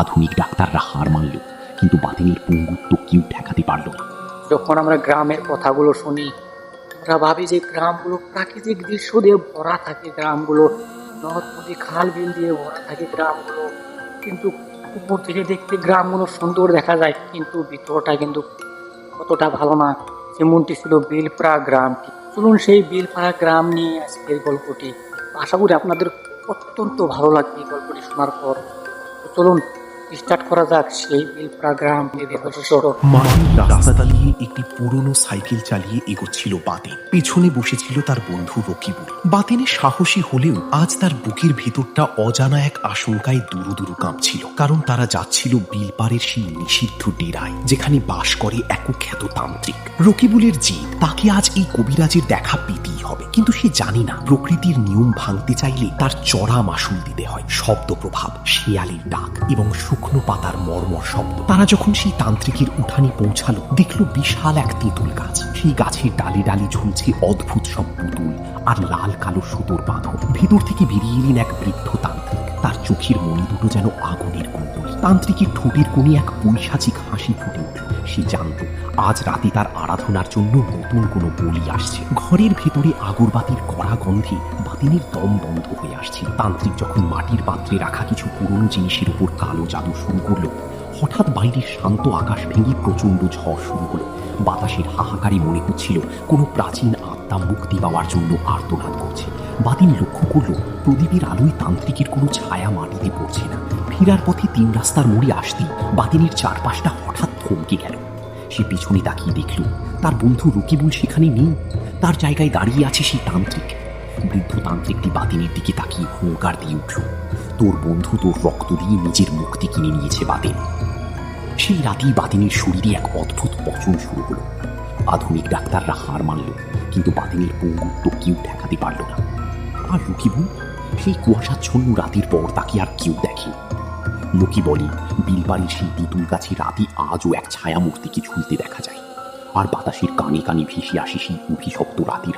আধুনিক ডাক্তাররা হার মানল, কিন্তু বাতিনির পঙ্গুত্ব কেউ ঠেকাতে পারল না। যখন আমরা গ্রামের কথাগুলো শুনি, আমরা ভাবি যে গ্রামগুলো প্রাকৃতিক দৃশ্য দিয়ে ভরা থাকে, গ্রামগুলো নদ নদী খাল বিল দিয়ে ভরা থাকে গ্রামগুলো। কিন্তু উপর থেকে দেখতে গ্রামগুলো সুন্দর দেখা যায়, কিন্তু ভিতরটা কিন্তু কতটা ভালো না। যেমনটি ছিল বিলপাড়া গ্রামটি। চলুন সেই বিলপাড়া গ্রাম নিয়ে আজকের গল্পটি। আশা করি আপনাদের অত্যন্ত ভালো লাগবে এই গল্পটি শোনার পর। তো চলুন স্টার্ট করা যাক সেই বিলপাড়া গ্রাম। মাটির রাস্তা দিয়ে একটি পুরনো সাইকেল চালিয়ে এগোচ্ছিল বাতেন। পেছনে বসেছিল তার বন্ধু রকিবুল। বাতেনের সাহসী হলেও আজ তার বুকের ভেতরটা অজানা এক আশঙ্কায় দুরু দুরু কাঁপছিল। কারণ তারা যাচ্ছিল বিলপাড়ের সেই নিষিদ্ধ ডেরায়, যেখানে বাস করে এক কুখ্যাত তান্ত্রিক। রকিবুলের জিদ, তাকে আজ এই কবিরাজের দেখা পেতেই হবে। কিন্তু সে জানে না, প্রকৃতির নিয়ম ভাঙতে চাইলে তার চড়া মাশুল দিতে হয়। শব্দ প্রভাব, শিয়ালের ডাক এবং শুকনো পাতার মর্মর শব্দ। তারা যখন সেই তান্ত্রিকের উঠানে পৌঁছালো, দেখলো বিশাল এক তেঁতুল গাছ। সেই গাছের ডালে ডালে ঝুলছে অদ্ভুত সব পুতুল আর লাল কালো সুতোর বাঁধন। ভেতর থেকে বেরিয়ে এলেন এক বৃদ্ধ তান্ত্রিক। তার চোখের মণি দুটো যেন আগুনের কুণ্ডলী। তান্ত্রিকের ঠোঁটের কোণে এক পৈশাচিক হাসি ফুটে উঠল। সে জানত আজ রাতে তার আরাধনার জন্য নতুন কোনো বলি আসছে। ঘরের ভেতরে আগরবাতির কড়া গন্ধে বাতিনের দম বন্ধ হয়ে আসছে। তান্ত্রিক যখন মাটির পাত্রে রাখা কিছু পুরনো জিনিসের উপর কালো জাদু শুরু করলো, হঠাৎ বাইরের শান্ত আকাশ ভেঙে প্রচণ্ড ঝড় শুরু হলো। বাতাসের হাহাকারে মনে হচ্ছিল কোনো প্রাচীন আত্মা মুক্তি পাওয়ার জন্য আর্তনাদ করছে। বাতিন লক্ষ্য করল, প্রদীপের আলোয় তান্ত্রিকের কোনো ছায়া মাটিতে পড়ছে না। ফেরার পথে 3 রাস্তার মোড়ে আসতেই বাতিনের চারপাশটা হঠাৎ থমকে গেল। সে পিছনে তাকিয়ে দেখল, তার বন্ধু রকিবুল সেখানে নেই। তার জায়গায় দাঁড়িয়ে আছে সেই তান্ত্রিক। বৃদ্ধ তান্ত্রিকটি বাতিনের দিকে তাকিয়ে হুঙ্কার দিয়ে উঠল, তোর বন্ধু তোর রক্ত দিয়ে নিজের মুক্তি কিনে নিয়েছে বাতিন। সেই রাতেই বাতিনের শরীরে এক অদ্ভুত পচন শুরু হলো। আধুনিক ডাক্তাররা হার মানল, কিন্তু বাতিনের পঙ্গুত্ব কেউ ঠেকাতে পারল না। আর রকিবুল, সেই কুয়াশাচ্ছন্ন রাতের পর তাকে আর কেউ দেখে। লোকে বলে, বিলবাড়ির সেই তেঁতুল গাছে রাতে আজও এক ছায়া মূর্তিকে ঝুলতে দেখা যায়। আর বাতাসের কানে কানে ভেসে আসে সেই অভিশপ্ত রাতের